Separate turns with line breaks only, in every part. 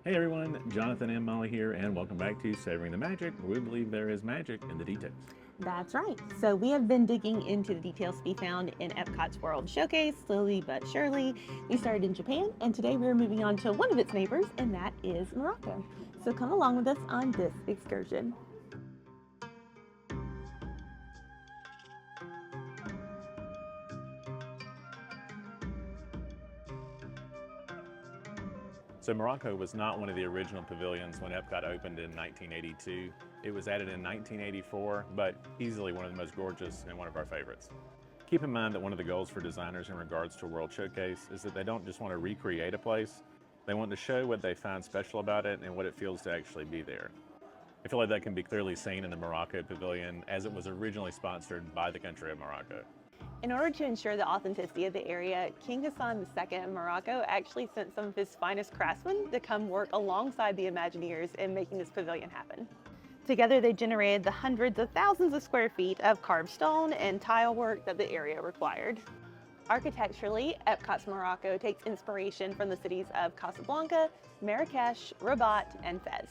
Hey everyone, Jonathan and Molly here, and welcome back to Savoring the Magic, where we believe there is magic in the details.
That's right. So we have been digging into the details to be found in Epcot's World Showcase, slowly but surely. We started in Japan, and today we're moving on to one of its neighbors, and that is Morocco. So come along with us on this excursion.
So Morocco was not one of the original pavilions when Epcot opened in 1982. It was added in 1984, but easily one of the most gorgeous and one of our favorites. Keep in mind that one of the goals for designers in regards to World Showcase is that they don't just want to recreate a place, they want to show what they find special about it and what it feels to actually be there. I feel like that can be clearly seen in the Morocco Pavilion as it was originally sponsored by the country of Morocco.
In order to ensure the authenticity of the area, King Hassan II of Morocco actually sent some of his finest craftsmen to come work alongside the Imagineers in making this pavilion happen. Together, they generated the hundreds of thousands of square feet of carved stone and tile work that the area required. Architecturally, Epcot's Morocco takes inspiration from the cities of Casablanca, Marrakesh, Rabat, and Fez.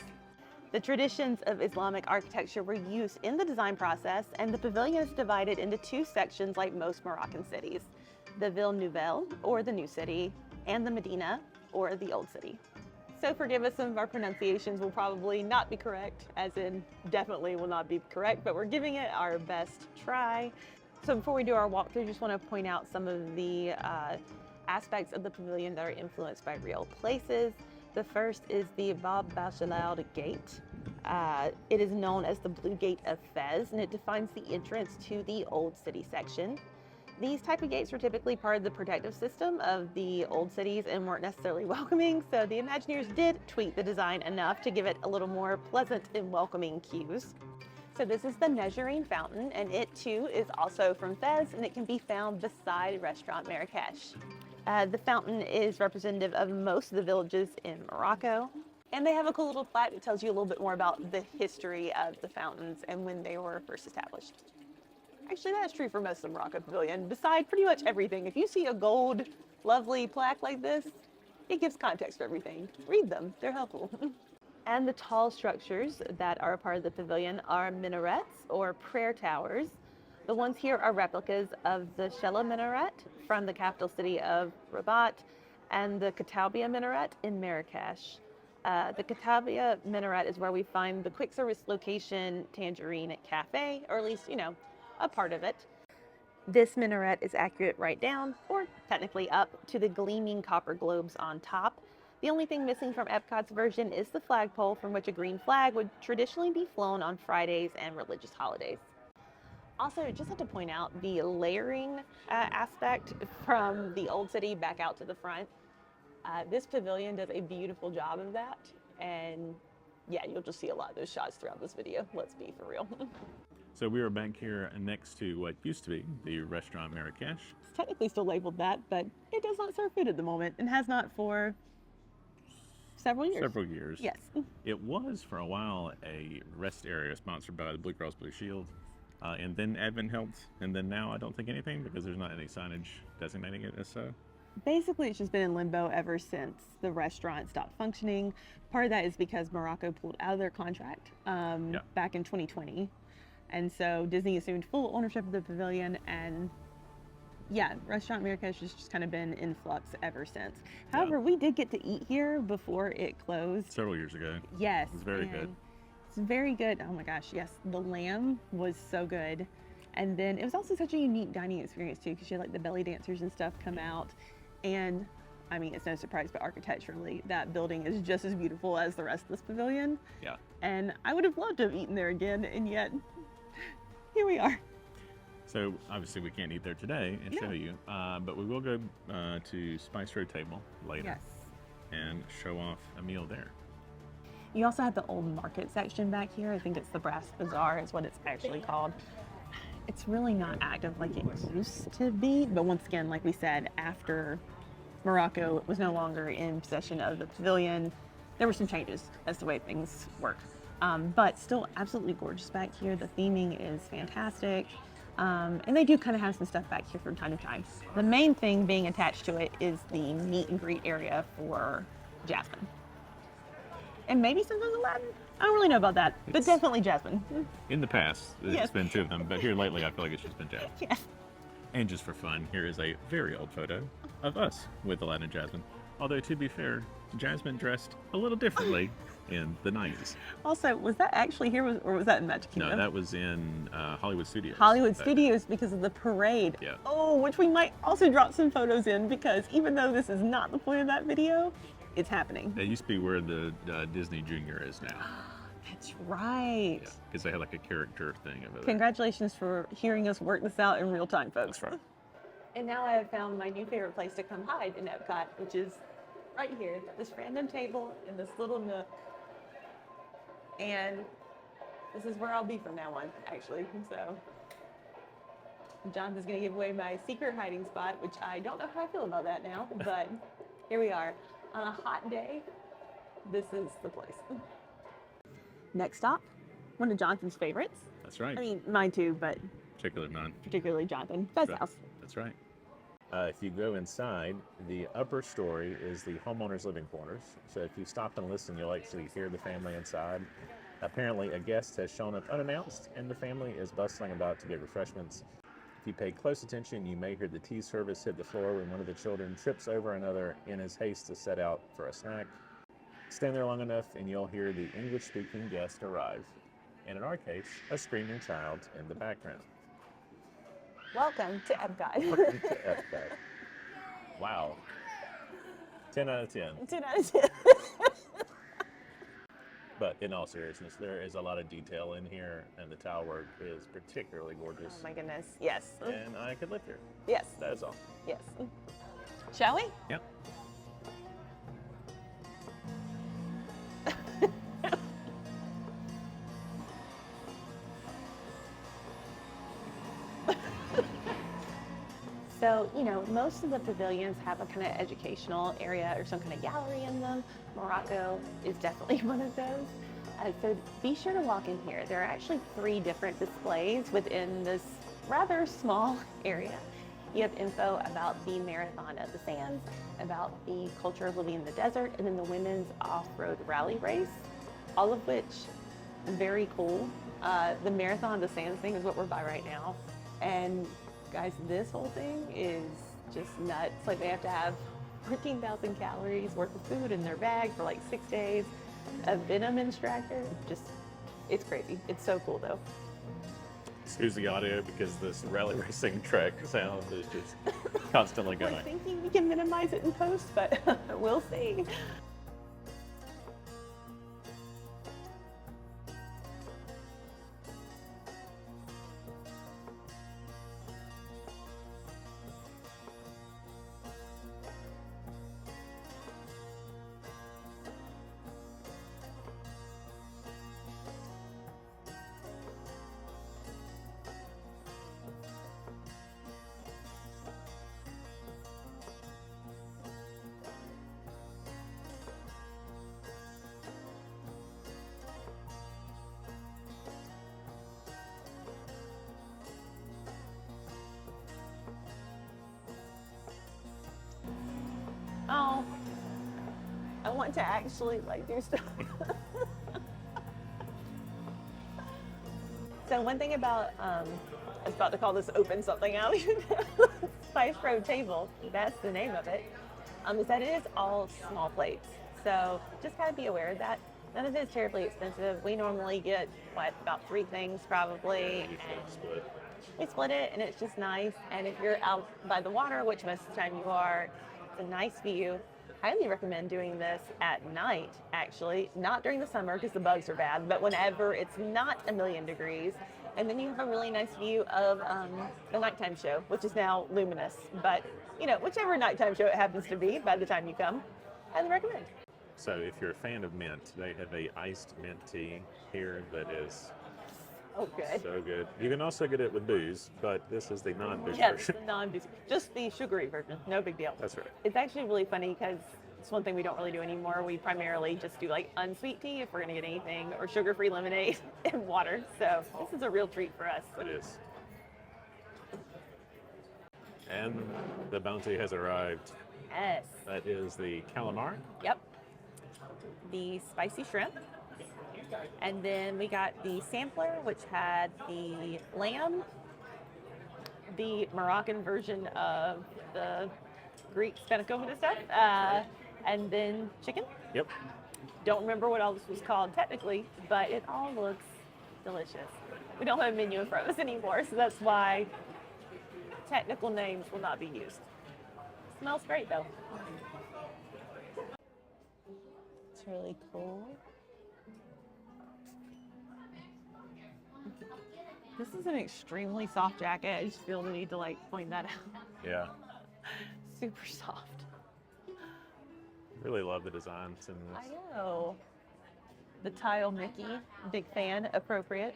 The traditions of Islamic architecture were used in the design process, and the pavilion is divided into two sections like most Moroccan cities: the Ville Nouvelle, or the New City, and the Medina, or the Old City. So forgive us, some of our pronunciations will probably not be correct, as in definitely will not be correct, but we're giving it our best try. So before we do our walkthrough, just want to point out some of the aspects of the pavilion that are influenced by real places. The first is the Bab Bachelaud Gate. It is known as the Blue Gate of Fez, and it defines the entrance to the Old City section. These type of gates were typically part of the protective system of the old cities and weren't necessarily welcoming, so the Imagineers did tweak the design enough to give it a little more pleasant and welcoming cues. So this is the Nezarine Fountain, and it too is also from Fez, and it can be found beside Restaurant Marrakesh. The fountain is representative of most of the villages in Morocco, and they have a cool little plaque that tells you a little bit more about the history of the fountains and when they were first established. Actually, that's true for most of the Morocco Pavilion. Beside pretty much everything, if you see a gold, lovely plaque like this, it gives context for everything. Read them, they're helpful. And the tall structures that are a part of the pavilion are minarets or prayer towers. The ones here are replicas of the Shella minaret from the capital city of Rabat and the Kataubia minaret in Marrakesh. The Kataubia minaret is where we find the quick service location Tangerine Cafe, or at least, a part of it. This minaret is accurate right down, or technically up, to the gleaming copper globes on top. The only thing missing from Epcot's version is the flagpole, from which a green flag would traditionally be flown on Fridays and religious holidays. Also, just have to point out the layering aspect from the old city back out to the front. This pavilion does a beautiful job of that, and yeah, you'll just see a lot of those shots throughout this video. Let's be for real.
So we are back here next to what used to be the Restaurant Marrakesh.
It's technically still labeled that, but it does not serve food at the moment, and has not for several years.
Several years.
Yes.
It was for a while a rest area sponsored by the Blue Cross Blue Shield. And then Advent helped, and then now I don't think anything because there's not any signage designating it as so.
Basically, it's just been in limbo ever since the restaurant stopped functioning. Part of that is because Morocco pulled out of their contract back in 2020. And so Disney assumed full ownership of the pavilion, and yeah, Restaurant Marrakesh has just kind of been in flux ever since. However, we did get to eat here before it closed.
Several years ago.
Yes.
It's very good.
It's very good. Oh my gosh, yes. The lamb was so good. And then it was also such a unique dining experience too, because you had like the belly dancers and stuff come out. And I mean, it's no surprise, but architecturally, that building is just as beautiful as the rest of this pavilion.
Yeah.
And I would have loved to have eaten there again, and yet here we are.
So obviously we can't eat there today and show you, but we will go to Spice Road Table later and show off a meal there.
You also have the old market section back here. I think it's the Brass Bazaar is what it's actually called. It's really not active like it used to be, but once again, like we said, after Morocco was no longer in possession of the pavilion, there were some changes as to the way things work. But still absolutely gorgeous back here. The theming is fantastic. And they do kind of have some stuff back here from time to time. The main thing being attached to it is the meet and greet area for Jasmine. and maybe sometimes Aladdin. I don't really know about that, but definitely Jasmine.
In the past, it's
Yes.
been two of them, but here lately I feel like it's just been Jasmine.
Yes.
And just for fun, here is a very old photo of us with Aladdin and Jasmine. Although, to be fair, Jasmine dressed a little differently in the 90s.
Also, was that actually here, or was that in Magic Kingdom?
No, that was in Hollywood Studios.
Hollywood Studios, because of the parade.
Yeah.
Oh, which we might also drop some photos in, because even though this is not the point of that video, it's happening.
That used to be where the Disney Junior is now.
That's right.
Yeah, because they had like a character thing over there.
Congratulations for hearing us work this out in real time, folks.
That's right.
And now I have found my new favorite place to come hide in Epcot, which is right here, this random table in this little nook. And this is where I'll be from now on, actually. So Jonathan's gonna give away my secret hiding spot, which I don't know how I feel about that now, but here we are. On a hot day, this is the place. Next stop, one of Jonathan's favorites.
That's right.
I mean, mine too, but
Particularly mine.
particularly Jonathan. Best
Right.
house.
That's right. If you go inside, the upper story is the homeowners' living quarters. So if you stop and listen, you'll actually hear the family inside. Apparently, a guest has shown up unannounced, and the family is bustling about to get refreshments. If you pay close attention, you may hear the tea service hit the floor when one of the children trips over another in his haste to set out for a snack. Stand there long enough, and you'll hear the English-speaking guest arrive. And in our case, a screaming child in the background.
Welcome to Epcot.
Welcome to Epcot. Wow. 10 out of 10.
10 out of 10.
But in all seriousness, there is a lot of detail in here, and the tile work is particularly gorgeous.
Oh my goodness. Yes.
And I could live here.
Yes.
That is all.
Yes. Shall we?
Yep.
So, most of the pavilions have a kind of educational area or some kind of gallery in them. Morocco is definitely one of those. So be sure to walk in here. There are actually 3 different displays within this rather small area. You have info about the Marathon of the Sands, about the culture of living in the desert, and then the women's off-road rally race, all of which very cool. The Marathon of the Sands thing is what we're by right now. And guys, this whole thing is just nuts. Like, they have to have 14,000 calories worth of food in their bag for like 6 days. A venom extractor, it's crazy. It's so cool though.
Excuse the audio because this rally racing track sound is just constantly
We're
going.
thinking we can minimize it in post, but we'll see. Oh, I want to actually do stuff. So one thing about, I was about to call this open something out, Spice Road Table, that's the name of it, is that it is all small plates. So just gotta be aware of that. None of it is terribly expensive. We normally get, about 3 things probably. And we split it, and it's just nice. And if you're out by the water, which most of the time you are, it's a nice view. Highly recommend doing this at night, actually. Not during the summer because the bugs are bad, but whenever it's not 1,000,000 degrees. And then you have a really nice view of the nighttime show, which is now luminous. But, whichever nighttime show it happens to be by the time you come, highly recommend.
So if you're a fan of mint, they have a iced mint tea here that is
good.
so good. You can also get it with booze, but this is the non-booze
Yes,
version.
the non-boozy, just the sugary version. No big deal.
That's right.
It's actually really funny because it's one thing we don't really do anymore. We primarily just do unsweet tea if we're gonna get anything, or sugar-free lemonade and water. So this is a real treat for us.
It is. And the bounty has arrived.
Yes.
That is the calamari.
Yep. the spicy shrimp. And then we got the sampler, which had the lamb, the Moroccan version of the Greek spanakopita stuff, and then chicken.
Yep.
Don't remember what all this was called technically, but it all looks delicious. We don't have a menu in front of us anymore, so that's why technical names will not be used. Smells great though. It's really cool. This is an extremely soft jacket. I just feel the need to like point that out.
Yeah.
Super soft.
Really love the designs in this.
I know. The tile Mickey, big fan, appropriate.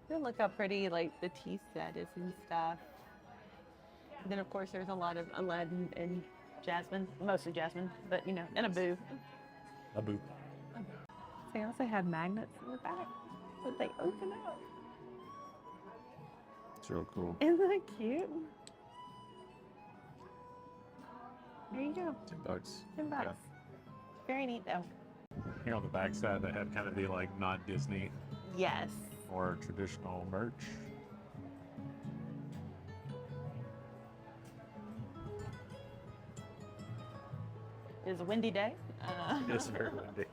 Look how pretty like the tea set is and stuff. And then of course there's a lot of Aladdin and Jasmine, mostly Jasmine, but you know, and Abu.
Abu.
They also have magnets in the back that they open up.
It's real cool.
Isn't that cute? There you go.
$10.
$10.
Yeah.
Very neat though.
Here on the back side, they have kind of the like not Disney
Yes.
or traditional merch.
It is a windy day.
It's very windy.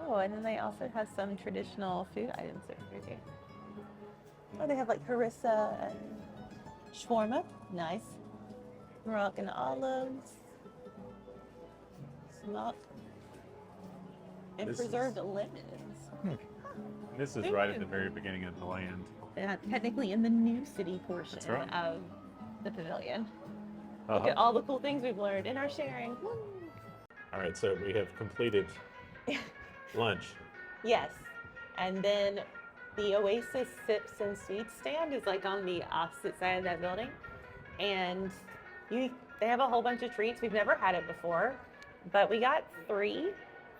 Oh, and then they also have some traditional food items over here too. Oh, they have like harissa and shawarma. Nice. Moroccan olives. Smock. And
This
preserved lemons.
This is right at the very beginning of the land.
Technically in the new city portion
That's right.
of the pavilion. Look at all the cool things we've learned in our sharing. Woo.
All right, so we have completed lunch.
Yes. And then the Oasis Sips and Sweets stand is like on the opposite side of that building. And they have a whole bunch of treats. We've never had it before, but we got 3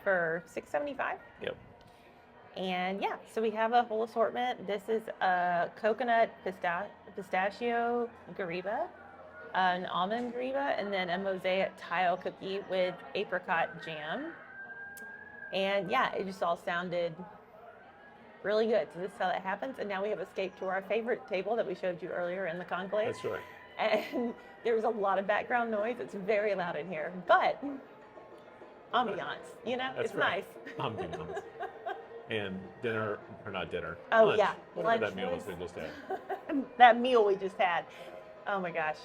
for $6.75.
Yep.
And yeah, so we have a whole assortment. This is a coconut pistachio gariba, an almond gariba, and then a mosaic tile cookie with apricot jam. And yeah, it just all sounded really good. So this is how that happens. And now we have escaped to our favorite table that we showed you earlier in the conclave.
That's right.
And there's a lot of background noise. It's very loud in here, but ambiance, you know,
That's
it's
right.
nice.
Ambiance. And dinner, or not dinner.
Oh,
lunch.
yeah.
Whatever
Lunch
that meal was
was-
we just had.
That meal we just had. Oh my gosh.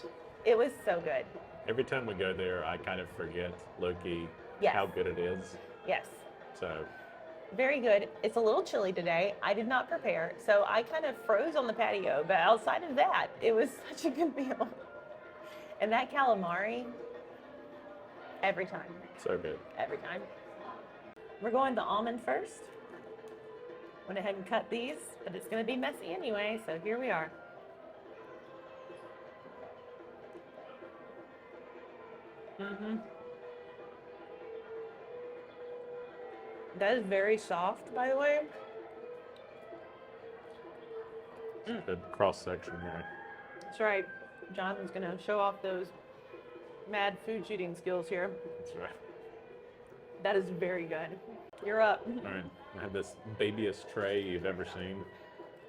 It was so good.
Every time we go there, I kind of forget, low-key,
Yes.
how good it is.
Yes.
So,
Very good. It's a little chilly today. I did not prepare, so I kind of froze on the patio, but outside of that, it was such a good meal. And that calamari, every time.
so good.
Every time. We're going to almond first. Went ahead and cut these, but it's going to be messy anyway, so here we are. That is very soft, by the way.
Good cross-section there.
That's right. Jonathan's going to show off those mad food shooting skills here.
That's right.
That is very good. You're up.
All right, I have this babyest tray you've ever seen.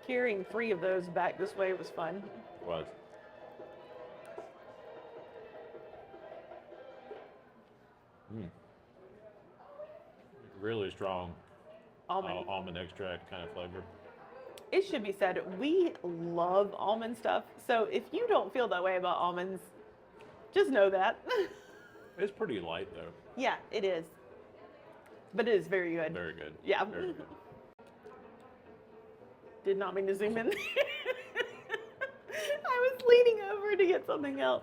Carrying 3 of those back this way was fun.
Was. Really strong
Almond.
almond extract kind of flavor.
It should be said, we love almond stuff. So if you don't feel that way about almonds, just know that.
It's pretty light though.
Yeah, it is. But it is very good.
Very good.
Yeah.
Very good.
Did not mean to zoom in. I was leaning over to get something else.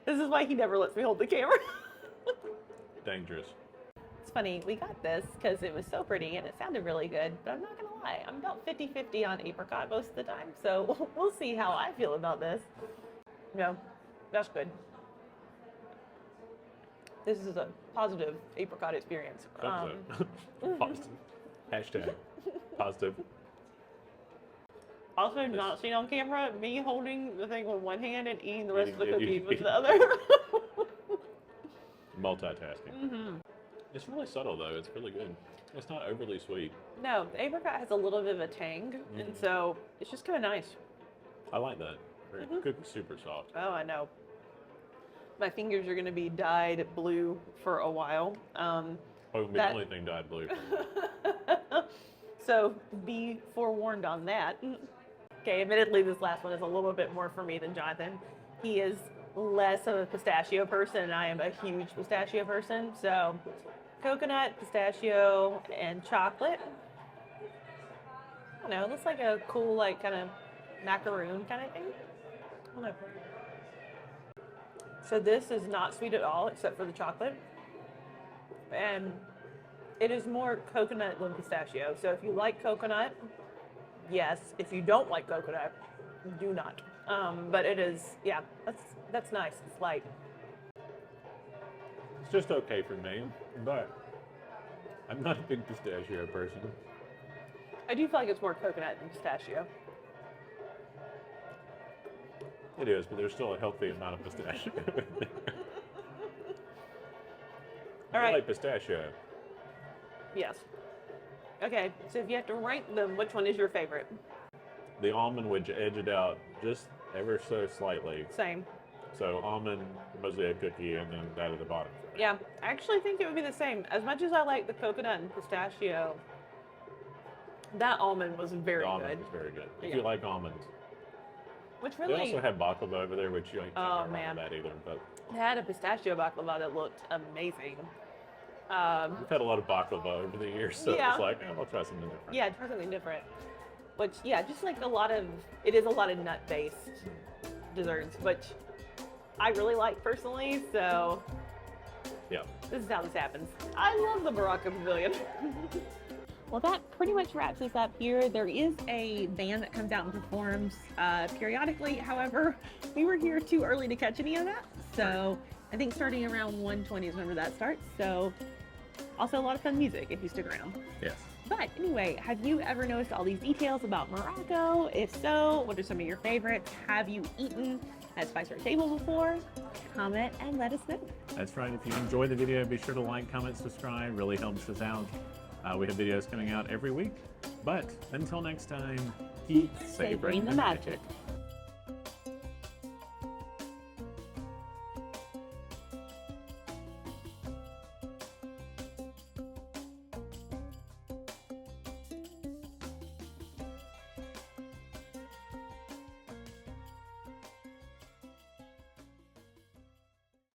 This is why he never lets me hold the camera.
Dangerous.
It's funny, we got this because it was so pretty and it sounded really good, but I'm not going to lie, I'm about 50-50 on apricot most of the time, so we'll see how I feel about this. No, that's good. This is a positive apricot experience.
Thumbs up. Positive. Hashtag positive.
Also not seen on camera, me holding the thing with one hand and eating the rest of the
Eating-
cookie with the other.
Multitasking. It's really subtle though. It's really good. It's not overly sweet.
No, the apricot has a little bit of a tang, and so it's just kind of nice.
I like that. Very cookie's super soft.
Oh, I know. My fingers are going to be dyed blue for a while.
The only thing dyed blue.
So be forewarned on that. Okay, admittedly, this last one is a little bit more for me than Jonathan. He is less of a pistachio person, and I am a huge pistachio person. So coconut, pistachio, and chocolate. I don't know, it looks like a cool, like, kind of macaroon kind of thing. I don't know. So this is not sweet at all, except for the chocolate. And it is more coconut than pistachio. So if you like coconut, yes. If you don't like coconut, do not. But it is, yeah, that's nice. It's light.
It's just okay for me, but I'm not a big pistachio person.
I do feel like it's more coconut than pistachio.
It is, but there's still a healthy amount of pistachio in there.
All
I
right.
like pistachio.
Yes. Okay, so if you have to rank them, which one is your favorite?
The almond would edge it out just ever so slightly.
Same.
So almond, mostly a cookie, and then that at the bottom.
Yeah, I actually think it would be the same. As much as I like the coconut and pistachio, that almond was very
The almond
good.
is very good. If
Yeah.
you like almonds.
Which
They
really,
also have baklava over there, which you ain't
Oh,
can't go wrong
man.
with that either. But
they had a pistachio baklava that looked amazing.
we've had a lot of baklava over the years, so
Yeah.
it's like, oh, I'll try something different.
Yeah, try something different. Which, yeah, just like it is a lot of nut-based desserts, which I really like personally, so
Yeah.
this is how this happens. I love the Morocco Pavilion. Well, that pretty much wraps us up here. There is a band that comes out and performs periodically. However, we were here too early to catch any of that. So I think starting around 1:20 is whenever that starts. So also a lot of fun music if you stick around.
Yes.
But anyway, have you ever noticed all these details about Morocco? If so, what are some of your favorites? Have you eaten at Spice Art Table before? Comment and let us know.
That's right. If you enjoyed the video, be sure to like, comment, subscribe. Really helps us out. We have videos coming out every week. But until next time, keep savoring the magic.